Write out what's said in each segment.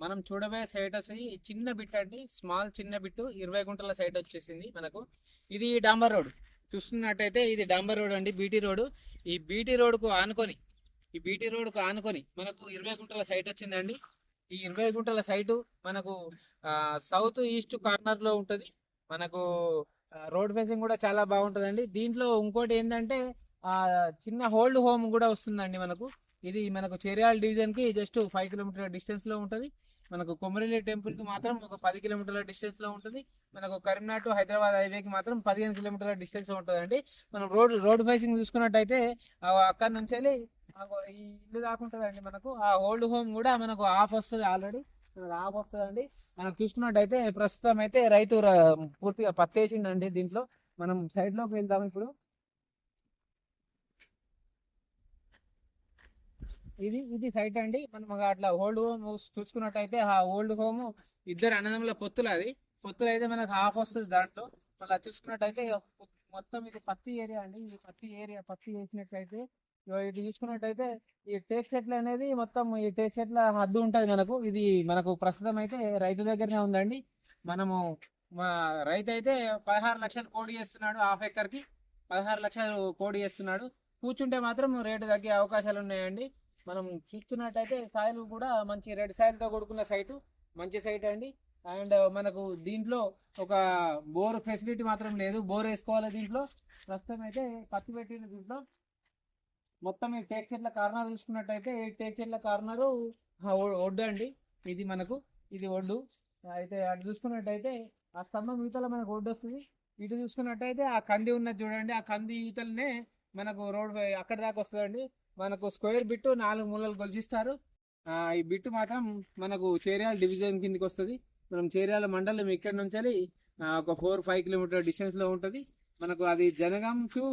మనం చూడబోయే సైట్ వచ్చి చిన్న బిట్ అండి, చిన్న బిట్టు 20 గుంటల సైట్ వచ్చేసింది మనకు. ఇది డాంబర్ రోడ్ చూస్తున్నట్టయితే, ఇది డాంబర్ రోడ్ అండి, బీటీ రోడ్. ఈ బీటీ రోడ్కు ఆనుకొని మనకు 20 గుంటల సైట్ వచ్చిందండి. ఈ 20 గుంటల సైటు మనకు సౌత్ ఈస్ట్ కార్నర్ లో ఉంటది. మనకు రోడ్ ఫేసింగ్ కూడా చాలా బాగుంటదండి. దీంట్లో ఇంకోటి ఏంటంటే చిన్న హోల్డ్ హోమ్ కూడా వస్తుందండి మనకు. ఇది మనకు చేర్యాల డివిజన్ కి జస్ట్ 5 కిలోమీటర్ డిస్టెన్స్ లో ఉంటది. మనకు కొమరల్లి టెంపుల్ కి మాత్రం ఒక 10 కిలోమీటర్ల డిస్టెన్స్ లో ఉంటుంది. మనకు కరీంనగర్ టు హైదరాబాద్ హైవేకి మాత్రం 15 కిలోమీటర్ల డిస్టెన్స్ ఉంటుందండి. మనం రోడ్ ఫేసింగ్ చూసుకున్నట్టయితే అక్కడ నుంచి వెళ్ళి ఈ ఇల్లు దాకుంటుందండి. మనకు ఆ ఓల్డ్ హోమ్ కూడా మనకు ఆఫ్ వస్తుంది, ఆల్రెడీ మనకు ఆఫ్ వస్తుందండి. మనం చూసుకున్నట్టయితే ప్రస్తుతం అయితే రైతు పూర్తిగా పత్తేసిండండి. దీంట్లో మనం సైడ్ లోకి వెళ్దాం ఇప్పుడు. ఇది సైట్ అండి. మనం అట్లా ఓల్డ్ హోమ్ చూసుకున్నట్టయితే ఆ ఓల్డ్ హోమ్ ఇద్దరు అన్నదమ్ముల పొత్తులు అయితే మనకు హాఫ్ వస్తుంది దాంట్లో. మళ్ళీ చూసుకున్నట్టయితే మొత్తం ఇది పత్తి ఏరియా అండి. ఈ పత్తి వేసినట్టయితే ఇటు చూసుకున్నట్టయితే ఈ టేక్ చెట్లు అనేది మొత్తం ఈ టేక్ చెట్ల హద్దు ఉంటది మనకు. ఇది మనకు ప్రస్తుతం అయితే రైతు దగ్గరనే ఉందండి. మనము మా రైతు అయితే 16 లక్షలు కోడి చేస్తున్నాడు. హాఫ్ ఎకర్ కి 16 లక్షలు కోడి చేస్తున్నాడు. కూర్చుంటే మాత్రం రేటు తగ్గే అవకాశాలు ఉన్నాయండి. మనం చూస్తున్నట్టయితే సాయిల్ కూడా మంచి రెడ్ సాయిల్ తో కూడుకున్న సైటు, మంచి సైట్ అండి. అండ్ మనకు దీంట్లో ఒక బోర్ ఫెసిలిటీ మాత్రం లేదు, బోర్ వేసుకోవాలి దీంట్లో. ప్రస్తుతం అయితే పత్తి పెట్టిన దీంట్లో మొత్తం ఈ టేక్ చెట్ల కార్నర్ చూసుకున్నట్టయితే ఈ టేక్ చెట్ల కార్నరు ఒడ్డు అండి. ఇది మనకు ఇది ఒడ్డు. అయితే అటు చూసుకున్నట్టయితే ఆ స్తంభం ఈతల మనకు ఒడ్డు వస్తుంది. ఇటు చూసుకున్నట్టయితే ఆ కంది ఉన్నది చూడండి, ఆ కంది ఈతలనే మనకు రోడ్ అక్కడ దాకా వస్తుందండి. మనకు స్క్వేర్ బిట్టు 4 మూలలు కొలిచిస్తారు. ఈ బిట్టు మాత్రం మనకు చేర్యాల డివిజన్ కిందకి వస్తుంది. మనం చేర్యాల మండలం ఇక్కడ నుంచి ఒక 4-5 కిలోమీటర్ డిస్టెన్స్ లో ఉంటుంది. మనకు అది జనగాం టు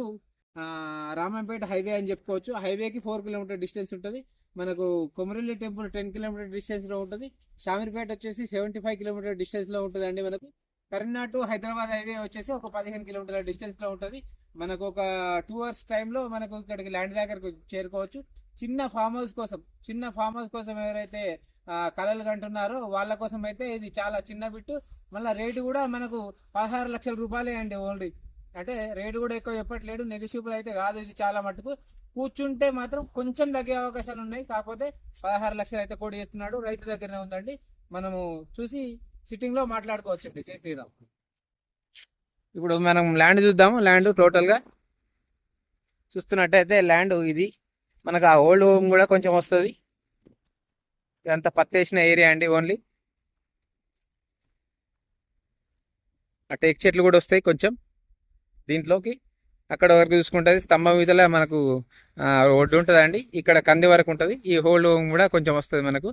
రామంపేట హైవే అని చెప్పుకోవచ్చు. హైవేకి 4 కిలోమీటర్ డిస్టెన్స్ ఉంటుంది. మనకు కొమరల్లి టెంపుల్ 10 కిలోమీటర్ డిస్టెన్స్ లో ఉంటుంది. షామీర్పేట వచ్చేసి 75 కిలోమీటర్ డిస్టెన్స్ లో ఉంటుంది అండి. మనకు కరీంనగర్ టు హైదరాబాద్ హైవే వచ్చేసి ఒక 15 కిలోమీటర్ల డిస్టెన్స్ లో ఉంటుంది. మనకు ఒక 2 అవర్స్ టైంలో మనకు ఇక్కడికి ల్యాండ్ దగ్గరకు చేరుకోవచ్చు. చిన్న ఫామ్ హౌస్ కోసం ఎవరైతే కలలు కంటున్నారో వాళ్ళ కోసం అయితే ఇది చాలా చిన్న బిట్టు. మళ్ళీ రేటు కూడా మనకు 16 లక్షల రూపాయలే అండి ఓన్లీ. అంటే రేటు కూడా ఎక్కువ చెప్పట్లేడు, నెగిషియబుల్ అయితే కాదు ఇది. చాలా మటుకు కూర్చుంటే మాత్రం కొంచెం తగ్గే అవకాశాలు ఉన్నాయి. కాకపోతే 16 లక్షలు అయితే కోడి చేస్తున్నాడు, రైతు దగ్గరనే ఉందండి. మనము చూసి సిట్టింగ్ లో మాట్లాడుకోవచ్చు. శ్రీరామ్, ఇప్పుడు మనం ల్యాండ్ చూద్దాము. ల్యాండ్ టోటల్ గా చూస్తున్నట్టయితే ల్యాండ్ ఇది మనకు ఆ ఓల్డ్ హోమ్ కూడా కొంచెం వస్తుంది. ఇదంతా పత్తేసిన ఏరియా అండి ఓన్లీ. ఆ టేక్ చెట్లు కూడా వస్తాయి కొంచెం దీంట్లోకి. అక్కడ వరకు చూసుకుంటుంది స్తంభం మీదలో మనకు ఒడ్డు ఉంటుంది అండి. ఇక్కడ కంది వరకు ఉంటుంది. ఈ హోల్డ్ హోమ్ కూడా కొంచెం వస్తుంది మనకు.